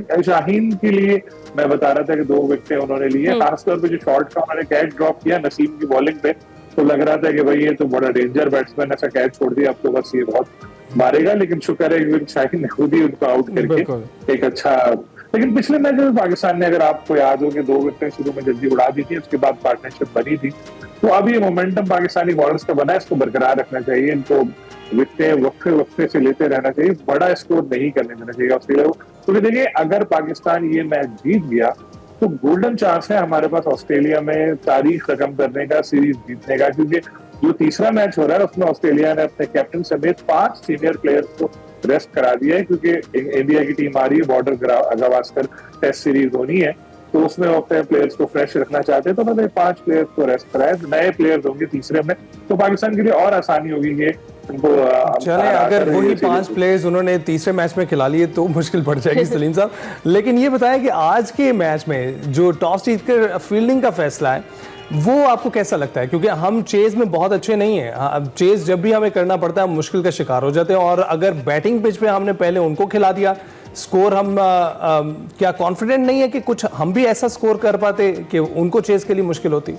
शाहीन के लिए मैं बता रहा था कि 2 विकेटें उन्होंने लिए, खासतौर पे जो शॉर्ट का उन्होंने कैच ड्रॉप किया नसीम की बॉलिंग पे, तो लग रहा था कि भाई ये तो बड़ा डेंजर बैट्समैन, ऐसा कैच छोड़ दिया अब तो बस ये बहुत मारेगा, लेकिन शुक्र है कि शाहीन ने खुद ही उनको आउट करके एक अच्छा। लेकिन पिछले मैच में पाकिस्तान ने, अगर आपको याद हो, कि 2 विकेटें शुरू में जल्दी उड़ा दी थी, उसके बाद पार्टनरशिप बनी थी, तो अब ये मोमेंटम पाकिस्तानी बॉलर्स का बना है, इसको बरकरार रखना चाहिए, इनको विकेटें वक्फे वक्फे से लेते रहना चाहिए, बड़ा स्कोर नहीं करने देना चाहिए ऑस्ट्रेलिया को। तो देखिए अगर पाकिस्तान ये मैच जीत गया तो गोल्डन चांस है हमारे पास ऑस्ट्रेलिया में तारीख रकम करने का, सीरीज जीतने का, क्योंकि जो तीसरा मैच हो रहा है उसमें ऑस्ट्रेलिया ने अपने कैप्टन समेत 5 सीनियर प्लेयर्स को रेस्ट करा दिया है, क्योंकि इंडिया की टीम आ रही है, बॉर्डर गावस्कर टेस्ट सीरीज होनी है, तो उसमें वो अपने प्लेयर्स को फ्रेश रखना चाहते हैं, तो उन्होंने 5 प्लेयर्स को रेस्ट कराया, नए प्लेयर्स होंगे तीसरे में, तो पाकिस्तान के लिए और आसानी होगी कि चले अगर वही 5 प्लेयर्स उन्होंने तीसरे मैच में खिला लिए तो मुश्किल पड़ जाएगी सलीम साहब। लेकिन ये बताया कि आज के मैच में जो टॉस जीतकर फील्डिंग का फैसला है वो आपको कैसा लगता है? क्योंकि हम चेज में बहुत अच्छे नहीं हैं, अब चेज जब भी हमें करना पड़ता है हम मुश्किल का शिकार हो जाते हैं, और अगर बैटिंग पिच पे हमने पहले उनको खिला दिया स्कोर, हम क्या कॉन्फिडेंट नहीं है कि कुछ हम भी ऐसा स्कोर कर पाते कि उनको चेज के लिए मुश्किल होती?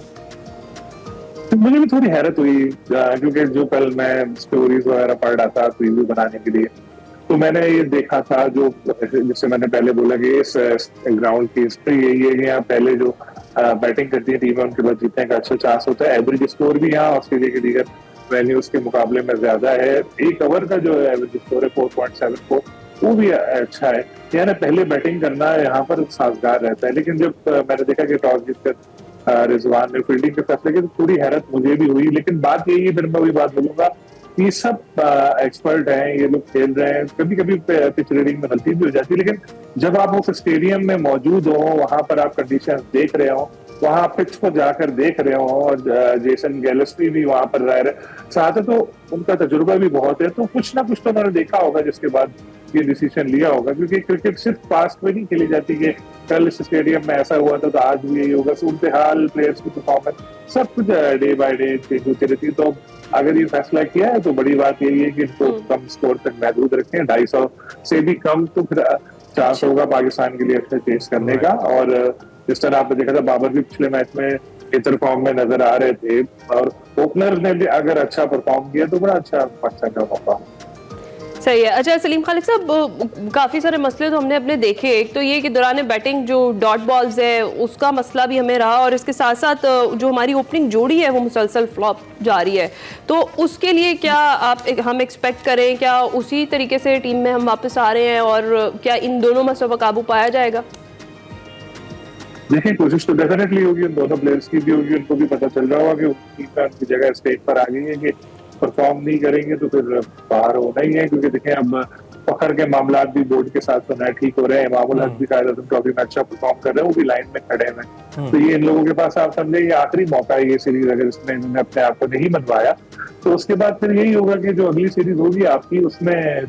मुझे भी थोड़ी हैरत हुई, क्योंकि जो कल मैं स्टोरीज वगैरह पढ़ रहा था प्रीव्यू बनाने के लिए, तो मैंने ये देखा था, जो जिससे मैंने पहले बोला कि इस ग्राउंड की हिस्ट्री यही है कि यहाँ पहले जो बैटिंग करती है टीमें उनके बाद जीतने का अच्छा चांस होता है। एवरेज स्कोर भी यहाँ ऑस्ट्रेलिया के दीगर वेन्यूज के मुकाबले में ज्यादा है, एक ओवर का जो एवरेज स्कोर है 4.74 वो भी अच्छा है, यानी पहले बैटिंग करना यहाँ पर साजगार रहता है। लेकिन जब मैंने देखा कि टॉस जीतकर रिजवान ने फील्डिंग के फैसले की, तो थोड़ी हैरत मुझे भी हुई। लेकिन बात यही है, फिर मैं वही बात बोलूंगा, ये सब एक्सपर्ट हैं, ये लोग खेल रहे हैं, कभी कभी पिच रीडिंग में गलती भी हो जाती है, लेकिन जब आप उस स्टेडियम में मौजूद हो, वहां पर आप कंडीशन देख रहे हो, वहां पिच पर जाकर देख रहे हो, और जेसन गैलेस्पी भी वहां पर रह रहे साथ है, तो उनका तजुर्बा भी बहुत है, तो कुछ ना कुछ तो उन्होंने देखा होगा जिसके बाद ये डिसीजन लिया होगा। क्योंकि क्रिकेट सिर्फ पास्ट में नहीं खेली जाती कि कल इस स्टेडियम में ऐसा हुआ था तो आज भी यही होगा, सूरत हाल, प्लेयर्स की परफॉर्मेंस सब कुछ डे बाय डे चेंज होती रहती है। तो अगर ये फैसला किया है तो बड़ी बात यही है कि इनको कम स्कोर तक महदूद रखें, 250 से भी कम, तो फिर चांस होगा पाकिस्तान के लिए अच्छा चेस करने का। और जिस तरह आपने देखा था, बाबर भी पिछले मैच में बेहतर फॉर्म में नजर आ रहे थे, और ओपनर ने भी अगर अच्छा परफॉर्म किया तो बड़ा अच्छा पाकिस्तान का मौका। सही है। अच्छा सलीम खालिक साहब, काफ़ी सारे मसले तो हमने अपने देखे, एक तो ये कि दौरान बैटिंग जो डॉट बॉल्स है उसका मसला भी हमें रहा, और इसके साथ साथ जो हमारी ओपनिंग जोड़ी है वो मुसलसल फ्लॉप जा रही है, तो उसके लिए क्या हम एक्सपेक्ट करें, क्या उसी तरीके से टीम में हम वापस आ रहे हैं, और क्या इन दोनों मसलों पर काबू पाया जाएगा? देखिए कोशिश तो डेफिनेटली होगी, उन दोनों प्लेयर्स की भी होगी, उनको भी पता चल रहा होगा कि उनकी जगह स्टेज पर आ गई है कि परफॉर्म नहीं करेंगे तो फिर बाहर होना ही है। क्योंकि देखें अब फखर के मामला भी बोर्ड के साथ तो नए ठीक हो रहे हैं, इमामुल हक भी कायदा ट्रॉफी में अच्छा परफॉर्म कर रहे हैं, वो भी लाइन में खड़े हैं, तो ये इन लोगों के पास आप समझे ये आखिरी मौका है ये सीरीज, अगर इसमें इन्होंने अपने आप को नहीं मनवाया तो उसके बाद फिर यही होगा कि जो अगली सीरीज होगी आपकी, उसमें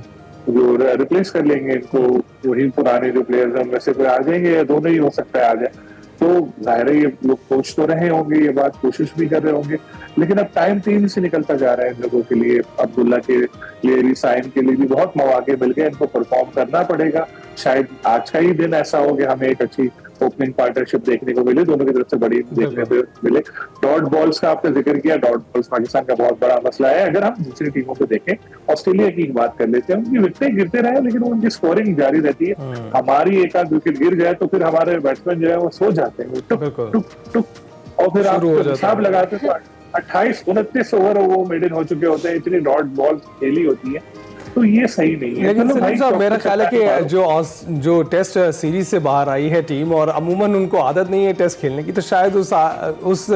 जो रिप्लेस कर लेंगे इनको वही पुराने जो प्लेयर्स हैं उनमें से कोई आ जाएंगे, या दोनों ही हो सकता है आ जाए। तो जाहिर है ये लोग सोच तो रहे होंगे, ये बात कोशिश भी कर रहे होंगे, लेकिन अब टाइम तेजी से निकलता जा रहा है इन लोगों के लिए। अब्दुल्ला के लिए भी, साइन के लिए भी बहुत मौके मिल गए, इनको परफॉर्म करना पड़ेगा। शायद आज का ही दिन ऐसा हो कि हमें एक अच्छी ओपनिंग पार्टनरशिप देखने को मिले, दोनों की तरफ से बड़ी देखने को मिले। डॉट बॉल्स का आपने जिक्र किया, डॉट बॉल्स पाकिस्तान का बहुत बड़ा मसला है। अगर हम दूसरी टीमों को देखें, ऑस्ट्रेलिया की बात कर लेते हैं, उनकी विकेटें गिरते रहे लेकिन उनकी स्कोरिंग जारी रहती है। हमारी एक आध विकेट गिर जाए तो फिर हमारे बैट्समैन जो है वो सो जाते हैं, टुक टुक टुक, और फिर आप हिसाब लगाते तो 28-29 ओवर वो मेडन हो चुके होते हैं, इतनी डॉट बॉल खेली होती है, तो ये सही नहीं है। लेकिन सलीम साहब मेरा ख्याल है कि जो टेस्ट सीरीज से बाहर आई है टीम, और अमूमन उनको आदत नहीं है टेस्ट खेलने की, तो शायद उस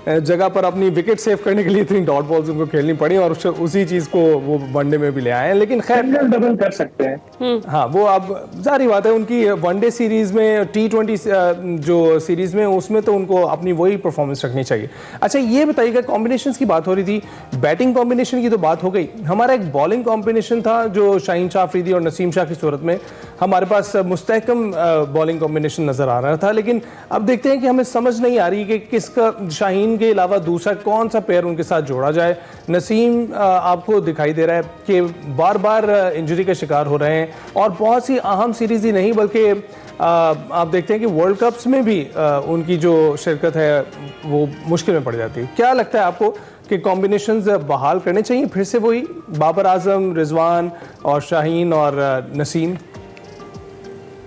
जगह पर अपनी विकेट सेव करने के लिए इतनी डॉट बॉल्स उनको खेलनी पड़ी, और उसी चीज को वो वनडे में भी ले आए हैं। लेकिन खैर डबल कर सकते हैं, हाँ वो अब जारी बात है, उनकी वनडे सीरीज में, T20 जो सीरीज में, उसमें तो उनको अपनी वही परफॉर्मेंस रखनी चाहिए। अच्छा ये बताइएगा, कॉम्बिनेशन की बात हो रही थी, बैटिंग कॉम्बिनेशन की तो बात हो गई, हमारा एक बॉलिंग कॉम्बिनेशन था जो शाहीन शाह अफरीदी और नसीम शाह की सूरत में हमारे पास मुस्तहकम बॉलिंग कॉम्बिनेशन नजर आ रहा था। लेकिन अब देखते हैं कि हमें समझ नहीं आ रही कि किसका, शाहीन शाहीन के अलावा दूसरा कौन सा पेयर उनके साथ जोड़ा जाए? नसीम आपको दिखाई दे रहा है कि बार बार इंजरी का शिकार हो रहे हैं और बहुत सी अहम सीरीज ही नहीं बल्कि आप देखते हैं कि वर्ल्ड कप्स में भी उनकी जो शिरकत है वो मुश्किल में पड़ जाती है। क्या लगता है आपको कि कॉम्बिनेशंस बहाल करने चाहिए फिर से वही बाबर आजम, रिजवान और शाहीन और नसीम?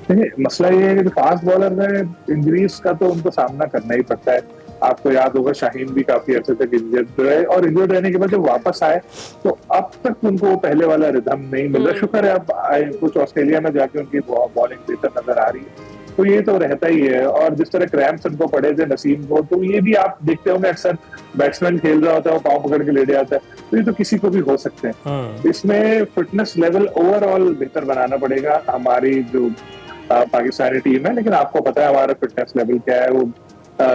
देखिए, मसला ये है कि फास्ट बॉलर में इंजरीज का तो उनको सामना करना ही पड़ता है। आपको याद होगा शाहीन भी काफी अर्से तक इंजर्ड रहे और इंजर्ड रहने के बाद जब वापस आए तो अब तक उनको पहले वाला रिदम नहीं मिल रहा। शुक्र है अब कुछ ऑस्ट्रेलिया में जाके उनकी बॉलिंग बेहतर नजर आ रही है, तो ये तो रहता ही है। और जिस तरह क्रैम्प्स उनको पड़े थे नसीम को, तो ये भी आप देखते होंगे अक्सर बैट्समैन खेल रहा होता है वो पांव पकड़ के लेटे आता है, तो ये तो किसी को भी हो सकते हैं। इसमें फिटनेस लेवल ओवरऑल बेहतर बनाना पड़ेगा हमारी जो पाकिस्तानी टीम है। लेकिन आपको पता है हमारा फिटनेस लेवल क्या है, वो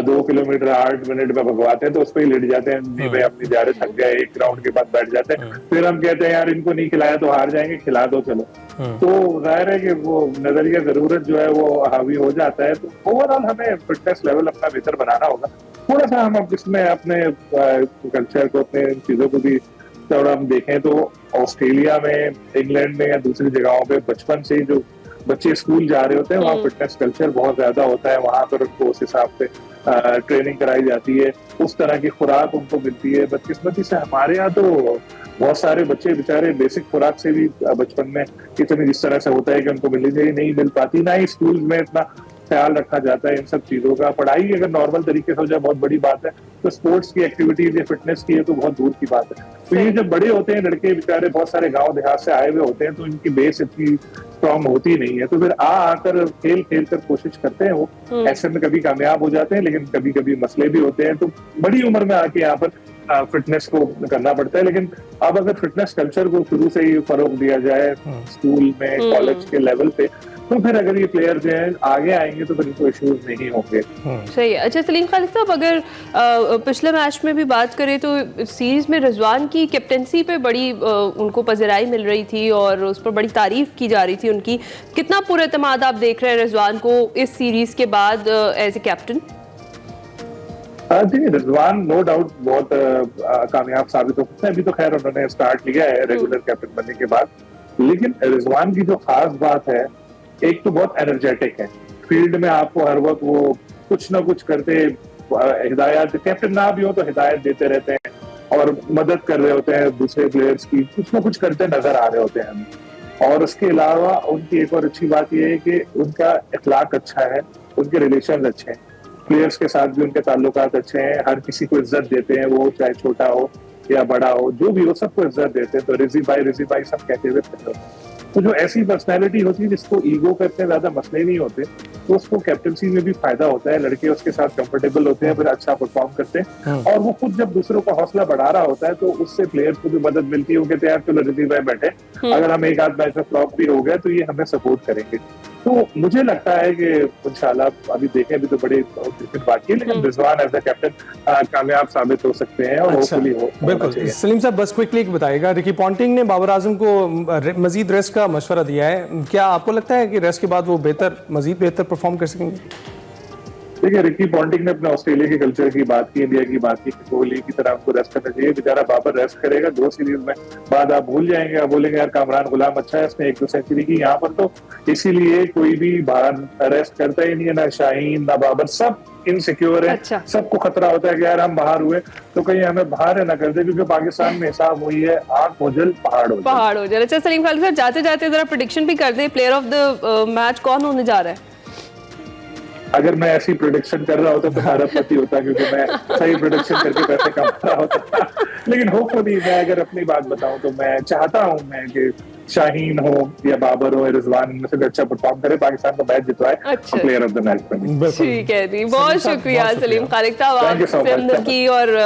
2 किलोमीटर 8 मिनट में भगवाते हैं तो उस पर ही लेट जाते हैं, नहीं भाई अपनी जा रहे थक गए, एक राउंड के बाद बैठ जाते हैं। फिर हम कहते हैं यार इनको नहीं खिलाया तो हार जाएंगे, खिला दो चलो। तो जाहिर है कि वो नजरिया जरूरत जो है वो हावी हो जाता है। तो ओवरऑल हमें फिटनेस लेवल अपना बेहतर बनाना होगा। थोड़ा सा हम इसमें अपने कल्चर को, अपने चीजों को भी थोड़ा हम देखें तो ऑस्ट्रेलिया में, इंग्लैंड में या दूसरी जगहों पे बचपन से ही जो बच्चे स्कूल जा रहे होते हैं वहाँ फिटनेस कल्चर बहुत ज्यादा होता है। वहां पर उनको उस हिसाब से ट्रेनिंग कराई जाती है, उस तरह की खुराक उनको मिलती है। बदकिस्मती से हमारे यहाँ तो बहुत सारे बच्चे बेचारे बेसिक खुराक से भी बचपन में इतनी जिस तरह से होता है कि उनको मिलनी चाहिए नहीं मिल पाती, ना ही स्कूल में इतना ख्याल रखा जाता है इन सब चीजों का। पढ़ाई अगर नॉर्मल तरीके से हो जाए बहुत बड़ी बात है, तो स्पोर्ट्स की एक्टिविटीज या फिटनेस की है तो बहुत दूर की बात है। तो ये जब बड़े होते हैं लड़के बेचारे बहुत सारे गांव देहात से आए हुए होते हैं तो इनकी बेस इतनी स्ट्रॉन्ग होती नहीं है, तो फिर आकर खेल खेल कर कोशिश करते हैं वो। ऐसे में कभी कामयाब हो जाते हैं लेकिन कभी कभी मसले भी होते हैं, तो बड़ी उम्र में आके यहाँ पर फिटनेस को करना पड़ता है। लेकिन अब अगर फिटनेस कल्चर को शुरू से ही फरोग दिया जाए स्कूल में, कॉलेज के लेवल पे, तो फिर अगर ये प्लेयर जो है आगे आएंगे तो फिर इनको इश्यूज नहीं होंगे। सही है। अच्छा सलीम खालिद साहब, अगर पिछले मैच में भी बात करें तो सीरीज में रिजवान की कैप्टनसी पे बड़ी उनको पजराई मिल रही थी और उस पर बड़ी तारीफ की जा रही थी उनकी। कितना पुरएतमाद आप देख रहे हैं रिजवान को इस सीरीज के बाद एज ए कैप्टन? देखिए, रिजवान नो डाउट बहुत कामयाब साबित हो सकते हैं। अभी तो खैर उन्होंने स्टार्ट लिया है रेगुलर कैप्टन बनने के बाद, लेकिन रिजवान की जो खास बात है, एक तो बहुत एनर्जेटिक है फील्ड में। आपको हर वक्त वो कुछ ना कुछ करते, हिदायत, कैप्टन ना भी हो तो हिदायत देते रहते हैं और मदद कर रहे होते हैं दूसरे प्लेयर्स की, कुछ ना कुछ करते नजर आ रहे होते हैं। और उसके अलावा उनकी एक और अच्छी बात यह है कि उनका इखलाक अच्छा है, उनके रिलेशन अच्छे हैं, प्लेयर्स के साथ भी उनके ताल्लुकात अच्छे हैं, हर किसी को इज्जत देते हैं, वो चाहे छोटा हो या बड़ा हो, जो भी हो सबको इज्जत देते हैं। तो रिजी भाई सब कहते हुए थे। तो जो ऐसी पर्सनैलिटी होती है जिसको ईगो पे इतने ज्यादा मसले नहीं होते, तो उसको कैप्टनसी में भी फायदा होता है। लड़के उसके साथ कंफर्टेबल होते हैं, फिर अच्छा परफॉर्म करते हैं और वो खुद जब दूसरों का हौसला बढ़ा रहा होता है तो उससे प्लेयर्स को भी मदद मिलती है। वो कहते हैं यार चलो रिजी भाई बैठे, अगर हम एक आध मैच में फ्लॉप भी हो गए तो ये हमें सपोर्ट करेंगे। तो मुझे लगता है कि इंशाल्लाह अभी देखें, अभी तो बड़े क्रिकेट बाकी है, लेकिन रिजवान एज अ कैप्टन कामयाब साबित हो सकते हैं और होपफुली हो। बिल्कुल। सलीम साहब बस क्विकली बताइएगा, रिकी पॉन्टिंग ने बाबर आजम को मजीद रेस्ट का मशवरा दिया है, क्या आपको लगता है कि रेस्ट के बाद वो मजीद बेहतर परफॉर्म कर सकेंगे? देखिए, रिकी पॉन्टिंग ने अपने ऑस्ट्रेलिया के कल्चर की बात की, इंडिया की बात की, कोहली की तरह हमको रेस्ट करना चाहिए। बेचारा बाबर रेस्ट करेगा 2 सीरीज में, बाद आप भूल जाएंगे, आप बोलेंगे यार कामरान गुलाम अच्छा है, इसने 1-2 सेंचुरी की। यहाँ पर तो इसीलिए कोई भी बाहर रेस्ट करता ही नहीं है, ना शाहीन ना बाबर, सब इनसिक्योर है। अच्छा। सबको खतरा होता है कि यार हम बाहर हुए तो कहीं हमें बाहर ना कर दे, क्योंकि पाकिस्तान में हिसाब हुई है आंख ओझल पहाड़ हो जाए। अच्छा सलीम खालिद साहब, जाते जाते जरा प्रेडिक्शन भी कर दे, प्लेयर ऑफ द मैच कौन होने जा रहा है? अगर मैं ऐसी प्रोडिक्शन कर रहा होता तो खरबपति होता, क्योंकि मैं सही प्रोडिक्शन करके पैसे कमा रहा होता। लेकिन होपफुली मैं अगर अपनी बात बताऊं तो मैं चाहता हूं मैं कि शाहीन हो या बाबर हो, रिजवान में से अच्छा परफॉर्म करे, पाकिस्तान को मैच जितवाए, प्लेयर ऑफ द मैच बने। ठीक है जी, बहुत शुक्रिया सलीम खालिद साहब, आपसे हमदर्द की और